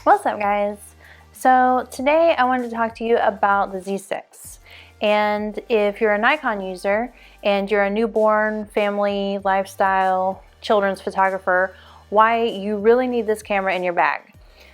What's up, guys? So today I wanted to talk to you about the Z6. And if you're a Nikon user and you're a newborn, family, lifestyle, children's photographer, why you really need this camera in your bag.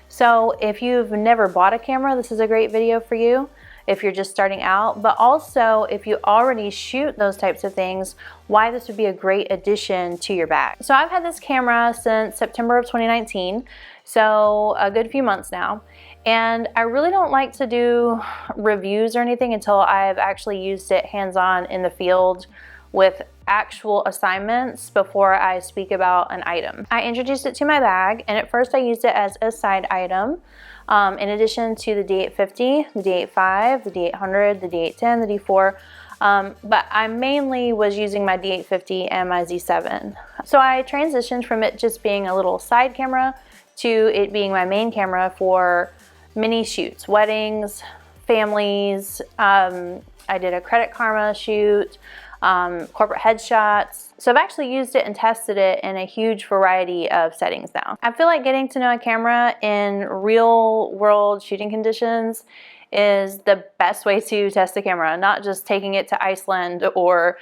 So if you've never bought a camera, this is a great video for you. If you're just starting out, but also if you already shoot those types of things, why this would be a great addition to your bag. So I've had this camera since September of 2019, so a good few months now. And I really don't like to do reviews or anything until I've actually used it hands-on in the field with actual assignments before I speak about an item. I introduced it to my bag, and at first I used it as a side item. In addition to the D850, the D85, the D800, the D810, the D4, but I mainly was using my D850 and my Z7. So I transitioned from it just being a little side camera to it being my main camera for mini shoots, weddings, families. I did a Credit Karma shoot, corporate headshots. So I've actually used it and tested it in a huge variety of settings now. I feel like getting to know a camera in real world shooting conditions is the best way to test a camera, not just taking it to Iceland or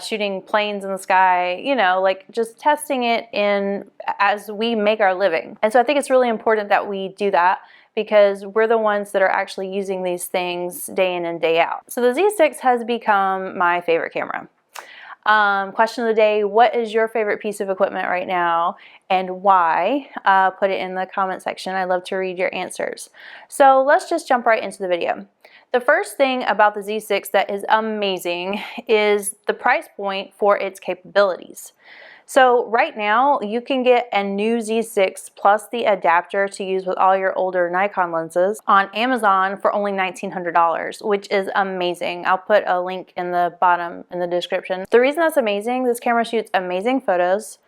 shooting planes in the sky, you know, like just testing it in as we make our living. And so I think it's really important that we do that, because we're the ones that are actually using these things day in and day out. So the Z6 has become my favorite camera. Question of the day, what is your favorite piece of equipment right now and why? Put it in the comment section. I love to read your answers. So let's just jump right into the video. The first thing about the Z6 that is amazing is the price point for its capabilities. So right now you can get a new Z6 plus the adapter to use with all your older Nikon lenses on Amazon for only $1,900, which is amazing. I'll put a link in the bottom in the description. The reason that's amazing, this camera shoots amazing photos.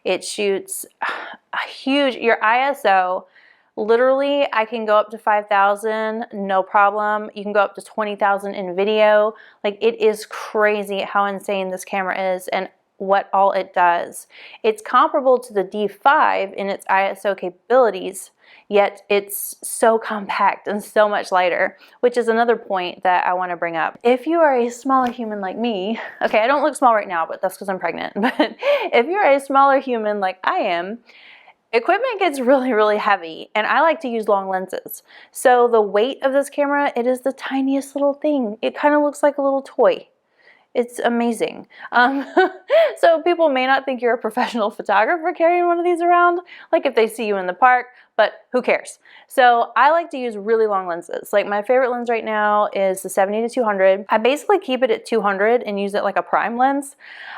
It shoots a huge, your ISO, literally I can go up to 5,000, no problem. You can go up to 20,000 in video. Like, it is crazy how insane this camera is and what all it does. It's comparable to the D5 in its ISO capabilities, yet it's so compact and so much lighter, which is another point that I want to bring up. If you are a smaller human like me, okay, I don't look small right now, but that's because I'm pregnant, but if you're a smaller human like I am, equipment gets really, really heavy, and I like to use long lenses. So the weight of this camera, it is the tiniest little thing. It kind of looks like a little toy. It's amazing. So people may not think you're a professional photographer carrying one of these around, like if they see you in the park, but who cares? So I like to use really long lenses. Like, my favorite lens right now is the 70-200. I basically keep it at 200 and use it like a prime lens.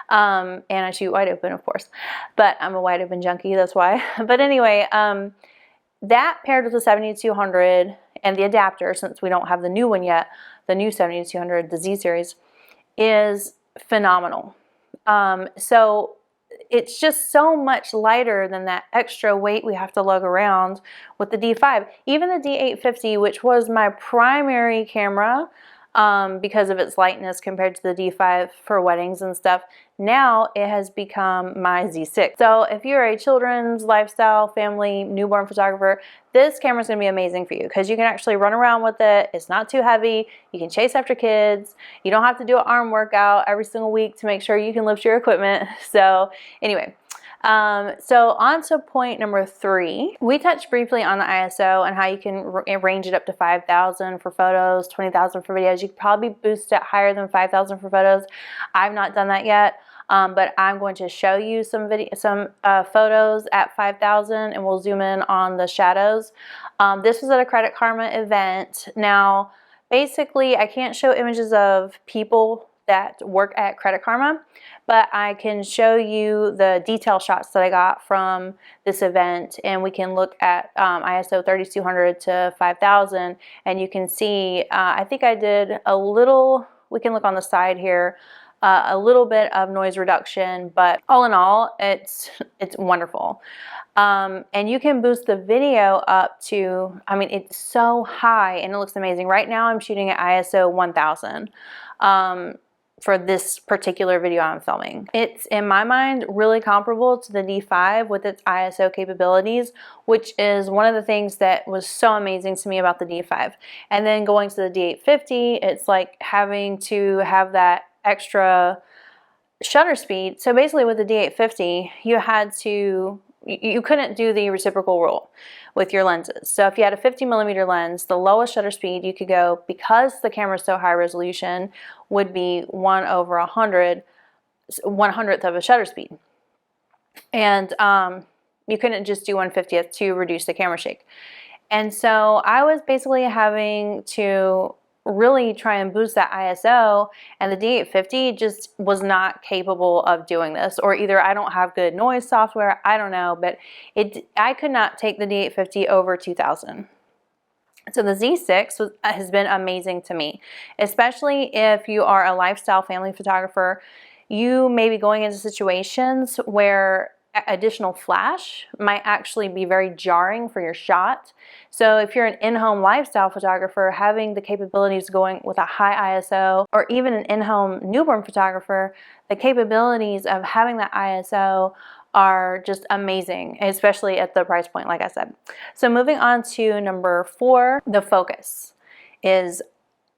And I shoot wide open, of course, but I'm a wide open junkie, that's why. But anyway, that paired with the 70-200 and the adapter, since we don't have the new one yet, the new 70-200, the Z series, is phenomenal. So it's just so much lighter than that extra weight we have to lug around with the D5. Even the D850, which was my primary camera because of its lightness compared to the D5 for weddings and stuff, now it has become my Z6. So if you're a children's, lifestyle, family, newborn photographer, this camera is going to be amazing for you because you can actually run around with it. It's not too heavy. You can chase after kids. You don't have to do an arm workout every single week to make sure you can lift your equipment. So anyway, so on to point number 3. We touched briefly on the ISO and how you can range it up to 5,000 for photos, 20,000 for videos. You could probably boost it higher than 5,000 for photos. I've not done that yet. But I'm going to show you some photos at 5,000, and we'll zoom in on the shadows. This was at a Credit Karma event. Now, basically, I can't show images of people that work at Credit Karma, but I can show you the detail shots that I got from this event, and we can look at ISO 3200 to 5000, and you can see, I think I did a little, we can look on the side here, a little bit of noise reduction, but all in all, it's wonderful. And you can boost the video up to, I mean, it's so high and it looks amazing. Right now I'm shooting at ISO 1000. for this particular video I'm filming. It's, in my mind, really comparable to the D5 with its ISO capabilities, which is one of the things that was so amazing to me about the D5. And then going to the D850, it's like having to have that extra shutter speed. So basically with the D850, you couldn't do the reciprocal rule with your lenses. So if you had a 50mm lens, the lowest shutter speed you could go, because the camera is so high resolution, would be 1/100th of a shutter speed. And you couldn't just do 1/50th to reduce the camera shake. And so I was basically having to really try and boost that ISO, and the D850 just was not capable of doing this, or either I don't have good noise software, I don't know, but I could not take the D850 over 2000. So the Z6 has been amazing to me, especially if you are a lifestyle family photographer. You may be going into situations where additional flash might actually be very jarring for your shot. So if you're an in-home lifestyle photographer, having the capabilities going with a high ISO, or even an in-home newborn photographer, the capabilities of having that ISO are just amazing, especially at the price point, like I said. So moving on to number 4, the focus is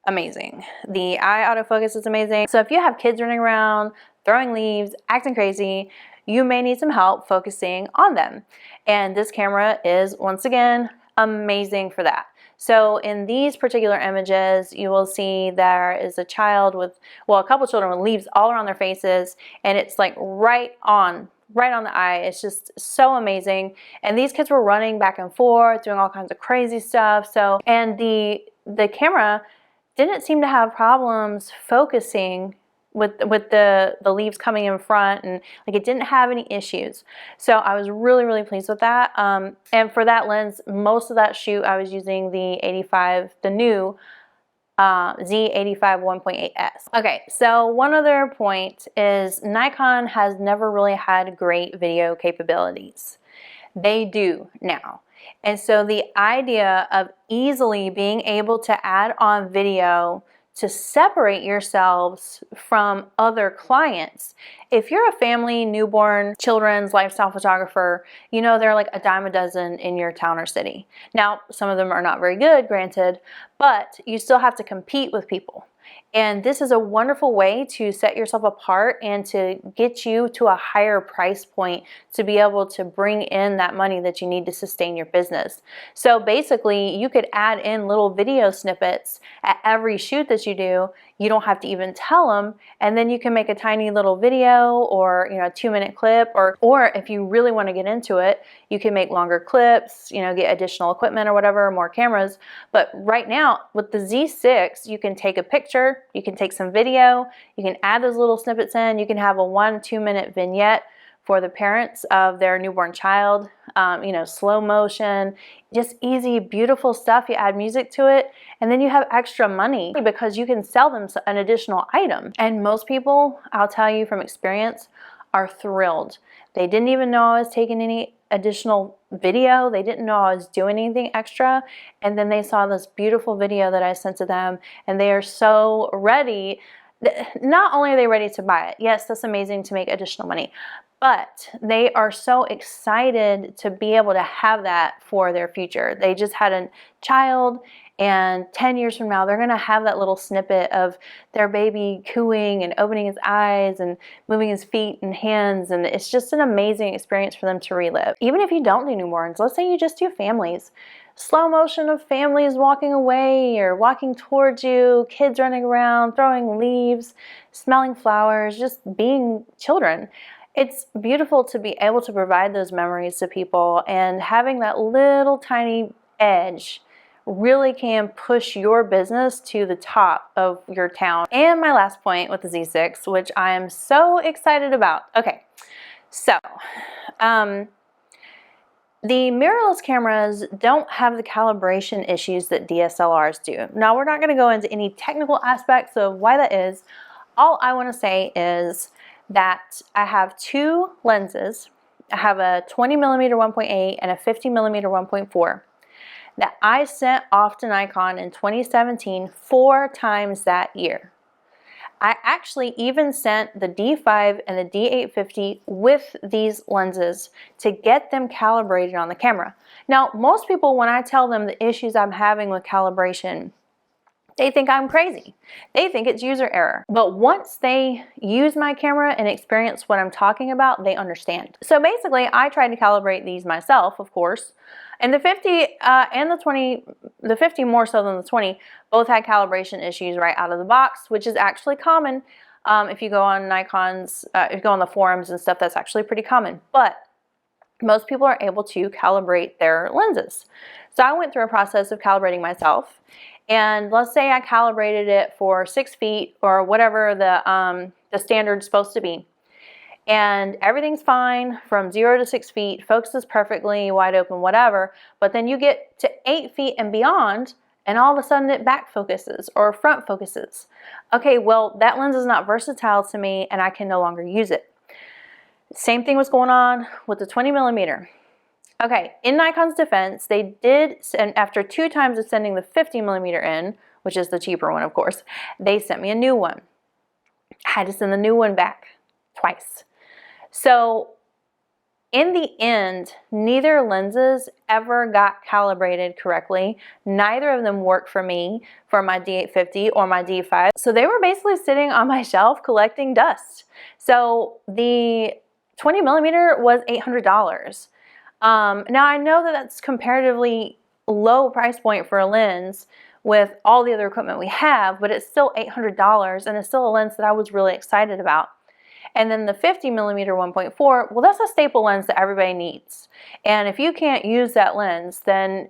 amazing. The eye autofocus is amazing. So if you have kids running around, throwing leaves, acting crazy, you may need some help focusing on them. And this camera is, once again, amazing for that. So in these particular images, you will see there is a child with, well, a couple children with leaves all around their faces, and it's like right on the eye. It's just so amazing. And these kids were running back and forth, doing all kinds of crazy stuff. So, and the camera didn't seem to have problems focusing with the leaves coming in front, and like it didn't have any issues. So I was really pleased with that. And for that lens, most of that shoot I was using the new Z85 1.8S. Okay, so one other point is Nikon has never really had great video capabilities. They do now. And so the idea of easily being able to add on video to separate yourselves from other clients. If you're a family, newborn, children's lifestyle photographer, you know they're like a dime a dozen in your town or city. Now, some of them are not very good, granted, but you still have to compete with people. And this is a wonderful way to set yourself apart and to get you to a higher price point to be able to bring in that money that you need to sustain your business. So basically, you could add in little video snippets at every shoot that you do. You don't have to even tell them, and then you can make a tiny little video, or a 2-minute clip, or if you really want to get into it, you can make longer clips, get additional equipment or whatever, more cameras. But right now with the Z6, you can take a picture, you can take some video, you can add those little snippets in, you can have a 1-2 minute vignette for the parents of their newborn child, slow motion, just easy, beautiful stuff. You add music to it, and then you have extra money because you can sell them an additional item. And most people, I'll tell you from experience, are thrilled. They didn't even know I was taking any additional video. They didn't know I was doing anything extra. And then they saw this beautiful video that I sent to them, and they are so ready. Not only are they ready to buy it, yes, that's amazing to make additional money, but they are so excited to be able to have that for their future. They just had a child, and 10 years from now, they're gonna have that little snippet of their baby cooing and opening his eyes and moving his feet and hands, and it's just an amazing experience for them to relive. Even if you don't do newborns, let's say you just do families. Slow motion of families walking away or walking towards you, kids running around, throwing leaves, smelling flowers, just being children. It's beautiful to be able to provide those memories to people, and having that little tiny edge really can push your business to the top of your town. And my last point with the Z6, which I am so excited about. Okay, so the mirrorless cameras don't have the calibration issues that DSLRs do. Now, we're not going to go into any technical aspects of why that is. All I want to say is that I have 2 lenses. I have a 20mm 1.8 and a 50mm 1.4 that I sent off to Nikon in 2017 4 times that year. I actually even sent the D5 and the D850 with these lenses to get them calibrated on the camera. Now, most people, when I tell them the issues I'm having with calibration, they think I'm crazy. They think it's user error. But once they use my camera and experience what I'm talking about, they understand. So basically, I tried to calibrate these myself, of course. And the 50 and the 20, the 50 more so than the 20, both had calibration issues right out of the box, which is actually common. If you go on Nikon's, if you go on the forums and stuff, that's actually pretty common. But most people are able to calibrate their lenses. So I went through a process of calibrating myself. And let's say I calibrated it for 6 feet or whatever the standard's supposed to be. And everything's fine from 0 to 6 feet, focuses perfectly, wide open, whatever. But then you get to 8 feet and beyond, and all of a sudden it back focuses or front focuses. Okay, well, that lens is not versatile to me and I can no longer use it. Same thing was going on with the 20 millimeter. Okay, in Nikon's defense, they did, and after 2 times of sending the 50 millimeter in, which is the cheaper one, of course, they sent me a new one. I had to send the new one back twice. So in the end, neither lenses ever got calibrated correctly. Neither of them worked for me for my D850 or my D5. So they were basically sitting on my shelf collecting dust. So the 20 millimeter was $800. Now I know that that's comparatively low price point for a lens with all the other equipment we have, but it's still $800 and it's still a lens that I was really excited about. And then the 50 millimeter 1.4, well, that's a staple lens that everybody needs. And if you can't use that lens, then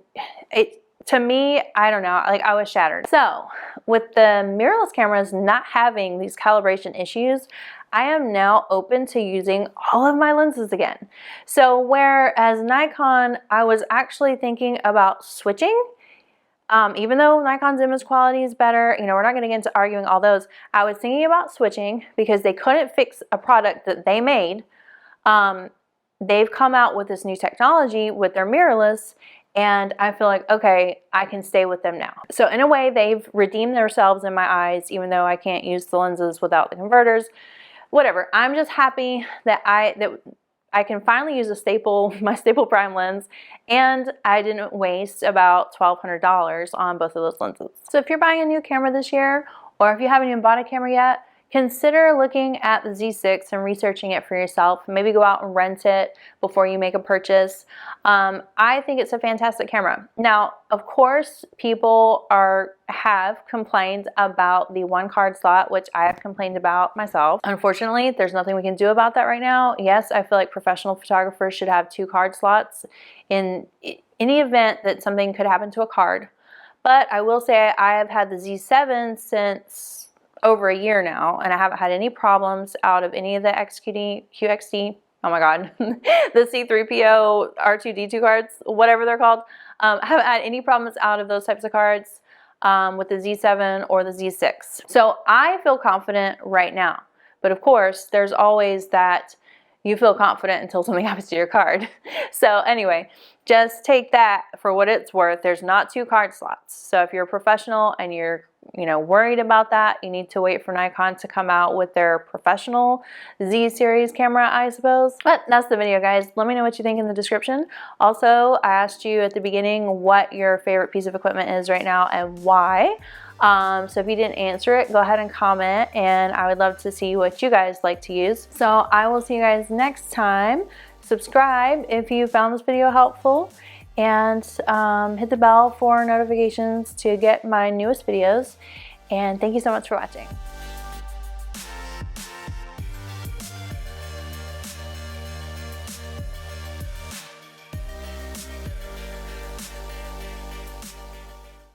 to me, I don't know, like I was shattered. So with the mirrorless cameras not having these calibration issues, I am now open to using all of my lenses again. So whereas Nikon, I was actually thinking about switching, even though Nikon's image quality is better, you know, we're not going to get into arguing all those. I was thinking about switching because they couldn't fix a product that they made. They've come out with this new technology with their mirrorless, and I feel like, okay, I can stay with them now. So in a way, they've redeemed themselves in my eyes, even though I can't use the lenses without the converters. Whatever. I'm just happy that I can finally use my staple prime lens, and I didn't waste about $1,200 on both of those lenses. So if you're buying a new camera this year, or if you haven't even bought a camera yet, consider looking at the Z6 and researching it for yourself. Maybe go out and rent it before you make a purchase. I think it's a fantastic camera. Now, of course, people have complained about the 1 card slot, which I have complained about myself. Unfortunately, there's nothing we can do about that right now. Yes, I feel like professional photographers should have 2 card slots in any event that something could happen to a card. But I will say I have had the Z7 since over a year now, and I haven't had any problems out of any of the QXD, oh my god, the C3PO R2D2 cards, whatever they're called. I haven't had any problems out of those types of cards with the Z7 or the Z6. So I feel confident right now. But of course, there's always that you feel confident until something happens to your card. So anyway, just take that for what it's worth. There's not 2 card slots. So if you're a professional and you're worried about that, you need to wait for Nikon to come out with their professional Z series camera, I suppose. But that's the video, guys. Let me know what you think in the description. Also, I asked you at the beginning what your favorite piece of equipment is right now and why. So if you didn't answer it, go ahead and comment, and I would love to see what you guys like to use. So I will see you guys next time. Subscribe if you found this video helpful, and hit the bell for notifications to get my newest videos. And thank you so much for watching.